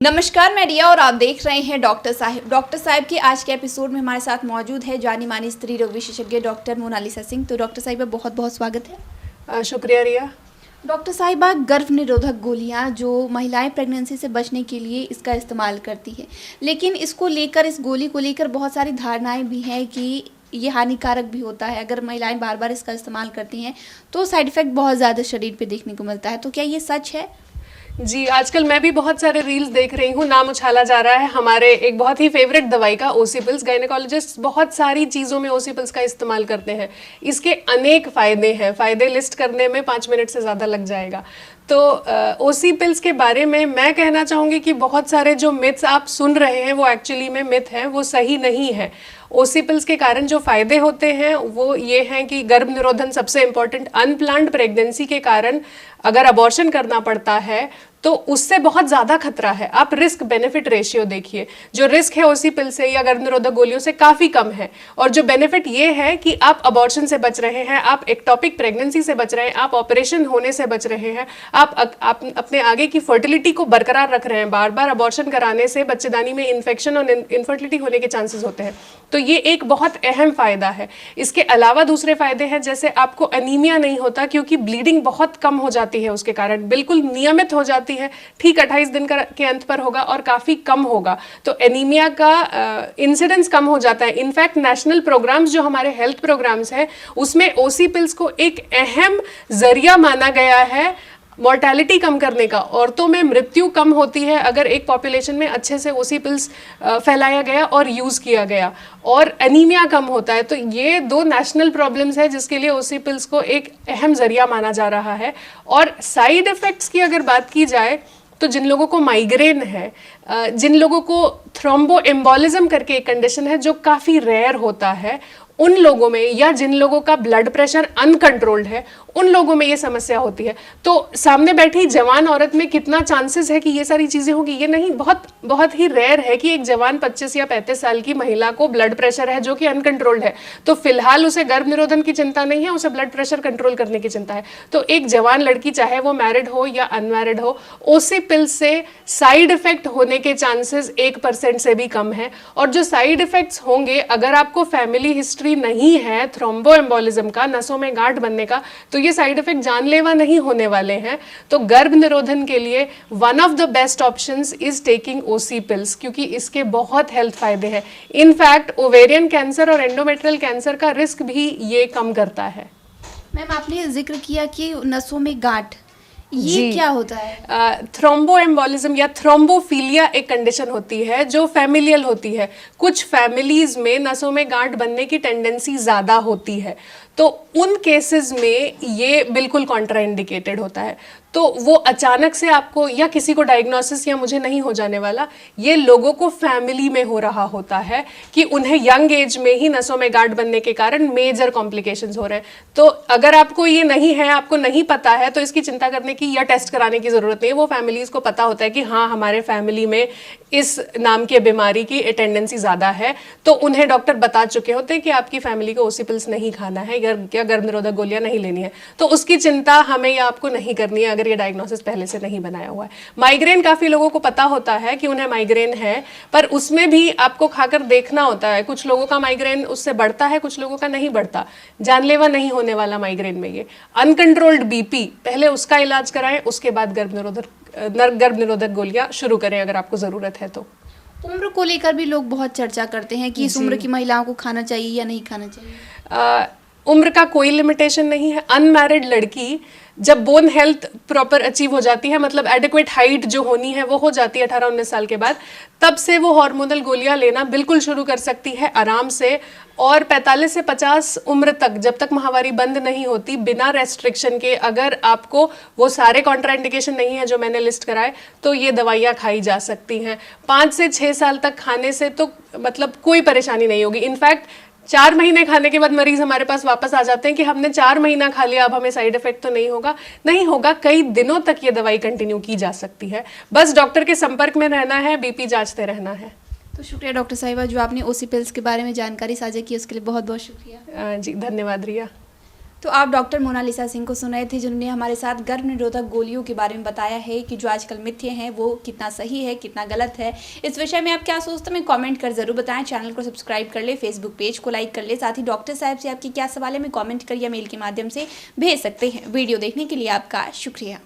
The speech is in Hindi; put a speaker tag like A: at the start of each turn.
A: नमस्कार, मैं रिया और आप देख रहे हैं डॉक्टर साहिब। डॉक्टर साहिब के आज के एपिसोड में हमारे साथ मौजूद है जानी मानी स्त्री रोग विशेषज्ञ डॉक्टर मोनालिसा सिंह। तो डॉक्टर साहिबा, बहुत बहुत स्वागत है।
B: शुक्रिया रिया।
A: डॉक्टर साहिबा, गर्भ निरोधक गोलियां जो महिलाएं प्रेगनेंसी से बचने के लिए इसका इस्तेमाल करती है, लेकिन इसको लेकर, इस गोली को लेकर बहुत सारी धारणाएं भी हैं कि ये हानिकारक भी होता है। अगर महिलाएं बार बार इसका इस्तेमाल करती हैं तो साइड इफ़ेक्ट बहुत ज़्यादा शरीर पे देखने को मिलता है। तो क्या ये सच है?
B: जी, आजकल मैं भी बहुत सारे रील्स देख रही हूँ, नाम उछाला जा रहा है हमारे एक बहुत ही फेवरेट दवाई का, ओसीपिल्स। गायनेकोलॉजिस्ट बहुत सारी चीज़ों में ओसीपिल्स का इस्तेमाल करते हैं। इसके अनेक फ़ायदे हैं, फ़ायदे लिस्ट करने में 5 मिनट से ज़्यादा लग जाएगा। तो ओसीपिल्स के बारे में मैं कहना चाहूँगी कि बहुत सारे जो मिथ्स आप सुन रहे हैं वो एक्चुअली में मिथ हैं, वो सही नहीं है। ओसीपिल्स के कारण जो फायदे होते हैं वो ये हैं कि गर्भ निरोधन सबसे इम्पॉर्टेंट। अनप्लान्ड प्रेगनेंसी के कारण अगर अबॉर्शन करना पड़ता है तो उससे बहुत ज़्यादा खतरा है। आप रिस्क बेनिफिट रेशियो देखिए, जो रिस्क है ओसीपिल से या गर्भ निरोधक गोलियों से काफ़ी कम है, और जो बेनिफिट ये है कि आप अबॉर्शन से बच रहे हैं, आप एक्टोपिक प्रेगनेंसी से बच रहे हैं, आप ऑपरेशन होने से बच रहे हैं, आप अपने आगे की फर्टिलिटी को बरकरार रख रहे हैं। बार बार अबॉर्शन कराने से बच्चेदानी में इन्फेक्शन और इनफर्टिलिटी होने के चांसेस होते हैं। तो ये एक बहुत अहम फ़ायदा है। इसके अलावा दूसरे फ़ायदे हैं, जैसे आपको अनीमिया नहीं होता, क्योंकि ब्लीडिंग बहुत कम हो जाती है उसके कारण, बिल्कुल नियमित हो जाती है, ठीक 28 दिन के अंत पर होगा और काफ़ी कम होगा। तो एनीमिया का इंसिडेंस कम हो जाता है। इनफैक्ट नेशनल प्रोग्राम्स जो हमारे हेल्थ प्रोग्राम्स हैं उसमें ओसीपिल्स को एक अहम जरिया माना गया है मॉर्टेलिटी कम करने का। औरतों में मृत्यु कम होती है अगर एक पॉपुलेशन में अच्छे से ओसीपिल्स फैलाया गया और यूज़ किया गया, और एनीमिया कम होता है। तो ये 2 नेशनल प्रॉब्लम्स है जिसके लिए ओसीपिल्स को एक अहम जरिया माना जा रहा है। और साइड इफ़ेक्ट्स की अगर बात की जाए तो जिन लोगों को माइग्रेन है, जिन लोगों को थ्रोम्बो एम्बोलिज्म करके एक कंडीशन है जो काफ़ी रेयर होता है, उन लोगों में, या जिन लोगों का ब्लड प्रेशर अनकंट्रोल्ड है, उन लोगों में ये समस्या होती है। तो सामने बैठी जवान औरत में कितना चांसेस है कि ये सारी चीज़ें होंगी? ये नहीं, बहुत बहुत ही रेयर है कि एक जवान 25 या 35 साल की महिला को ब्लड प्रेशर है जो कि अनकंट्रोल्ड है। तो फिलहाल उसे गर्भ निरोधन की चिंता नहीं है, उसे ब्लड प्रेशर कंट्रोल करने की चिंता है। तो एक जवान लड़की, चाहे वो मैरिड हो या अनमैरिड हो, ओसीपिल से साइड इफेक्ट होने के चांसेस 1% से भी कम है। और जो साइड इफेक्ट्स होंगे, अगर आपको फैमिली हिस्ट्री नहीं है थ्रोम्बो एम्बोलिज्म का, नसों में गांठ बनने का, तो ये साइड इफेक्ट जानलेवा नहीं होने वाले हैं। तो गर्भ निरोधन के लिए one of the best options is taking OC pills, क्योंकि इसके बहुत हेल्थ फायदे हैं। इनफैक्ट ओवेरियन कैंसर और एंडोमेट्रियल कैंसर का रिस्क भी ये कम करता है।
A: मैम, आपने जिक्र किया कि नसों में गांठ, ये क्या होता है?
B: थ्रोम्बो एम्बोलिज्म या थ्रोम्बोफीलिया एक कंडीशन होती है जो फैमिलियल होती है। कुछ फैमिलीज में नसों में गांठ बनने की टेंडेंसी ज़्यादा होती है, तो उन केसेस में ये बिल्कुल कॉन्ट्राइंडिकेटेड होता है। तो वो अचानक से आपको या किसी को डायग्नोसिस या मुझे नहीं हो जाने वाला, ये लोगों को फैमिली में हो रहा होता है कि उन्हें यंग एज में ही नसों में गांठ बनने के कारण मेजर कॉम्प्लिकेशंस हो रहे हैं। तो अगर आपको ये नहीं है, आपको नहीं पता है, तो इसकी चिंता करने की या टेस्ट कराने की ज़रूरत नहीं है। वो फैमिलीज़ को पता होता है कि हाँ, हमारे फैमिली में इस नाम की बीमारी की टेंडेंसी ज़्यादा है, तो उन्हें डॉक्टर बता चुके होते हैं कि आपकी फैमिली को ओसीपिल्स नहीं खाना है या गर्भ निरोधक गोलियां नहीं लेनी है। तो उसकी चिंता हमें या आपको नहीं करनी है अगर ये डायग्नोसिस पहले से नहीं बनाया हुआ है। माइग्रेन काफ़ी लोगों को पता होता है कि उन्हें माइग्रेन है, पर उसमें भी आपको खाकर देखना होता है। कुछ लोगों का माइग्रेन उससे बढ़ता है, कुछ लोगों का नहीं बढ़ता। जानलेवा नहीं होने वाला माइग्रेन में ये अनकंट्रोल्ड बीपी, पहले उसका इलाज कराएं, उसके बाद गर्भ निरोधक गोलियां शुरू करें अगर आपको ज़रूरत है तो।
A: उम्र को लेकर भी लोग बहुत चर्चा करते हैं कि इस उम्र की महिलाओं को खाना चाहिए या नहीं खाना चाहिए।
B: उम्र का कोई लिमिटेशन नहीं है। अनमैरिड लड़की जब बोन हेल्थ प्रॉपर अचीव हो जाती है, मतलब एडिक्वेट हाइट जो होनी है वो हो जाती है 18-19 साल के बाद, तब से वो हार्मोनल गोलियां लेना बिल्कुल शुरू कर सकती है आराम से। और 45 से 50 उम्र तक, जब तक माहवारी बंद नहीं होती, बिना रेस्ट्रिक्शन के, अगर आपको वो सारे कॉन्ट्राइंडिकेशन नहीं है जो मैंने लिस्ट कराए, तो ये दवाइयाँ खाई जा सकती हैं। 5 से 6 साल तक खाने से तो मतलब कोई परेशानी नहीं होगी। इनफैक्ट 4 महीने खाने के बाद मरीज हमारे पास वापस आ जाते हैं कि हमने 4 महीना खा लिया, अब हमें साइड इफेक्ट तो नहीं होगा। नहीं होगा, कई दिनों तक ये दवाई कंटिन्यू की जा सकती है। बस डॉक्टर के संपर्क में रहना है, बीपी जांचते रहना है।
A: तो शुक्रिया डॉक्टर साहिबा, जो आपने ओसीपिल्स के बारे में जानकारी साझा की उसके लिए बहुत बहुत शुक्रिया।
B: जी, धन्यवाद रिया।
A: तो आप डॉक्टर मोनालिसा सिंह को सुन रहे थे, जिन्होंने हमारे साथ गर्भ निरोधक गोलियों के बारे में बताया है कि जो आजकल मिथ्य हैं वो कितना सही है, कितना गलत है। इस विषय में आप क्या सोचते हैं, कमेंट कर जरूर बताएं। चैनल को सब्सक्राइब कर ले, फेसबुक पेज को लाइक कर ले। साथ ही डॉक्टर साहब से आपकी क्या सवाल है, मैं कमेंट कर या मेल के माध्यम से भेज सकते हैं। वीडियो देखने के लिए आपका शुक्रिया।